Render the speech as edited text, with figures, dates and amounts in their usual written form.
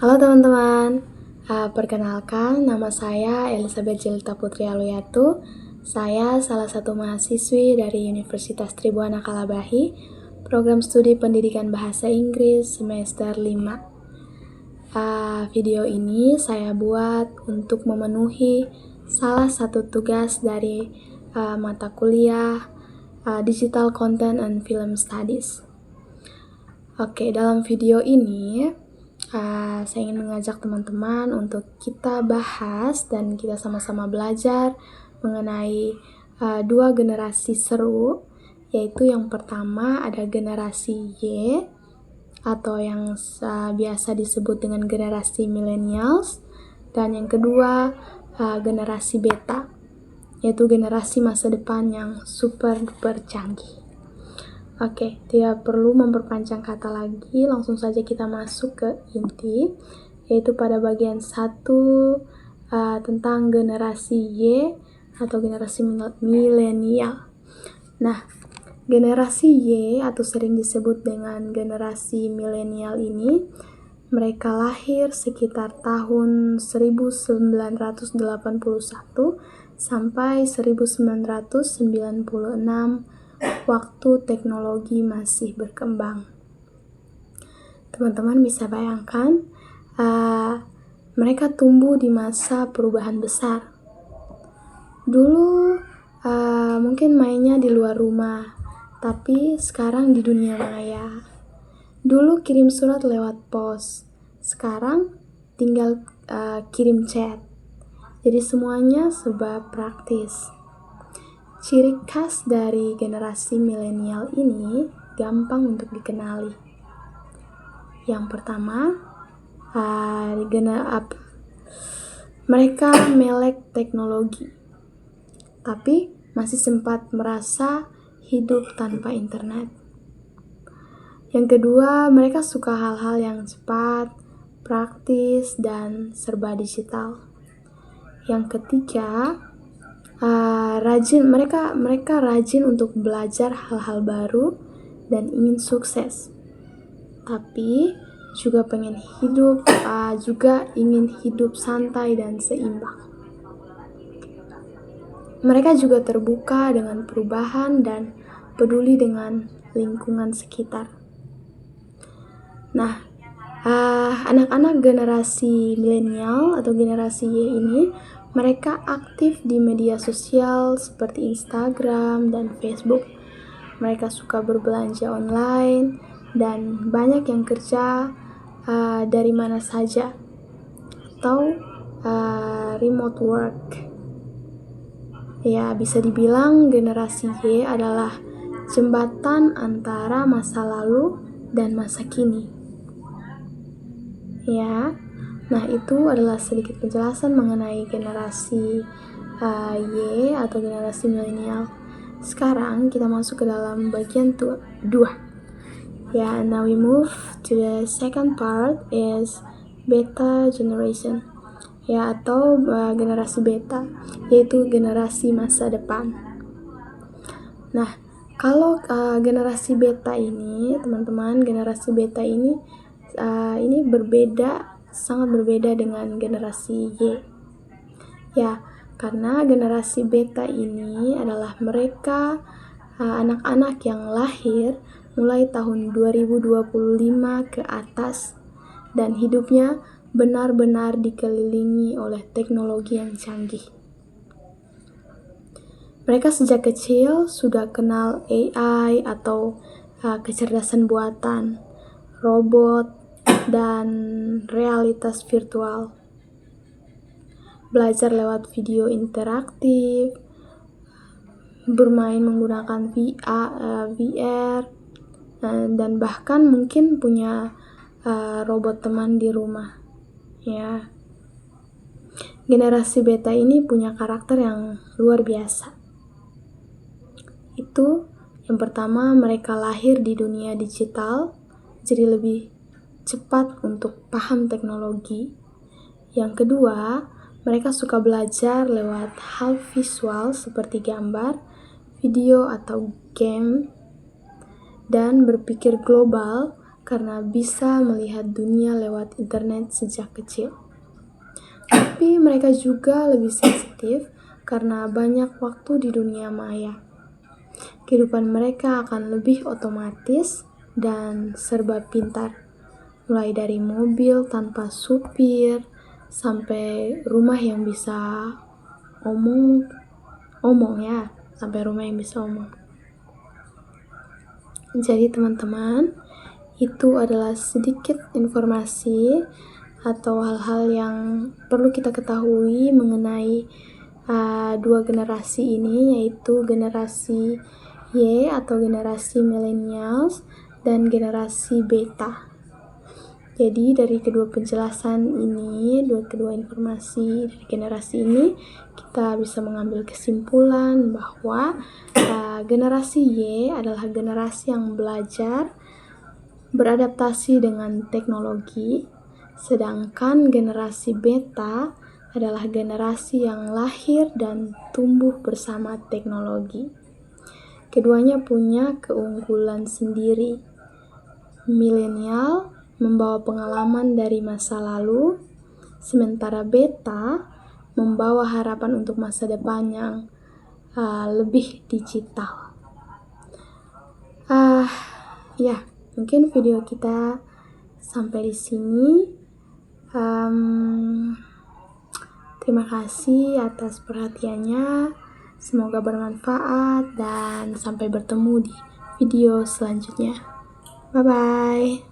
Halo teman-teman, perkenalkan nama saya Elizabeth Jelita Putri Aluyatu. Saya salah satu mahasiswi dari Universitas Tribuana Kalabahi, program studi pendidikan bahasa Inggris semester 5. Video ini saya buat untuk memenuhi salah satu tugas dari mata kuliah Digital Content and Film Studies. Oke, dalam video ini saya ingin mengajak teman-teman untuk kita bahas dan kita sama-sama belajar mengenai dua generasi seru, yaitu yang pertama ada generasi Y atau yang biasa disebut dengan generasi millennials, dan yang kedua generasi beta, yaitu generasi masa depan yang super duper canggih. Oke, tidak perlu memperpanjang kata lagi, langsung saja kita masuk ke inti, yaitu pada bagian 1 tentang generasi Y atau generasi milenial. Nah, generasi Y atau sering disebut dengan generasi milenial ini, mereka lahir sekitar tahun 1981 sampai 1996 waktu teknologi masih berkembang. Teman-teman bisa bayangkan, mereka tumbuh di masa perubahan besar. Dulu mungkin mainnya di luar rumah, tapi sekarang di dunia maya. Dulu kirim surat lewat pos, sekarang tinggal kirim chat. Jadi semuanya serba praktis. Ciri khas dari generasi milenial ini gampang untuk dikenali. Yang pertama, mereka melek teknologi, tapi masih sempat merasa hidup tanpa internet. Yang kedua, mereka suka hal-hal yang cepat, praktis, dan serba digital. Yang ketiga, mereka rajin untuk belajar hal-hal baru dan ingin sukses, tapi juga ingin hidup santai dan seimbang. Mereka juga terbuka dengan perubahan dan peduli dengan lingkungan sekitar. Nah, anak-anak generasi milenial atau generasi Y ini, mereka aktif di media sosial seperti Instagram dan Facebook. Mereka suka berbelanja online dan banyak yang kerja dari mana saja atau remote work. Ya, bisa dibilang generasi Y adalah jembatan antara masa lalu dan masa kini. Ya. Nah, itu adalah sedikit penjelasan mengenai generasi Y atau generasi milenial. Sekarang kita masuk ke dalam bagian 2. Ya, now we move to the second part is beta generation. Ya, atau generasi beta, yaitu generasi masa depan. Nah, kalau generasi beta ini, teman-teman, generasi beta ini sangat berbeda dengan generasi Y. Ya, karena generasi beta ini adalah mereka anak-anak yang lahir mulai tahun 2025 ke atas dan hidupnya benar-benar dikelilingi oleh teknologi yang canggih. Mereka sejak kecil sudah kenal AI atau kecerdasan buatan, robot, dan realitas virtual. Belajar lewat video interaktif, bermain menggunakan VR, dan bahkan mungkin punya robot teman di rumah. Ya, generasi beta ini punya karakter yang luar biasa. Itu yang pertama, mereka lahir di dunia digital, jadi lebih cepat untuk paham teknologi. Yang kedua, mereka suka belajar lewat hal visual seperti gambar, video, atau game, dan berpikir global karena bisa melihat dunia lewat internet sejak kecil. Tapi mereka juga lebih sensitif karena banyak waktu di dunia maya. Kehidupan mereka akan lebih otomatis dan serba pintar, mulai dari mobil tanpa supir sampai rumah yang bisa sampai rumah yang bisa omong. Jadi teman-teman, itu adalah sedikit informasi atau hal-hal yang perlu kita ketahui mengenai dua generasi ini, yaitu generasi Y atau generasi millennials dan generasi beta. Jadi dari kedua penjelasan ini, kedua informasi dari generasi ini, kita bisa mengambil kesimpulan bahwa generasi Y adalah generasi yang belajar beradaptasi dengan teknologi, sedangkan generasi beta adalah generasi yang lahir dan tumbuh bersama teknologi. Keduanya punya keunggulan sendiri. Milenial membawa pengalaman dari masa lalu, sementara beta membawa harapan untuk masa depan yang lebih digital. Mungkin video kita sampai di sini. Terima kasih atas perhatiannya. Semoga bermanfaat dan sampai bertemu di video selanjutnya. Bye-bye.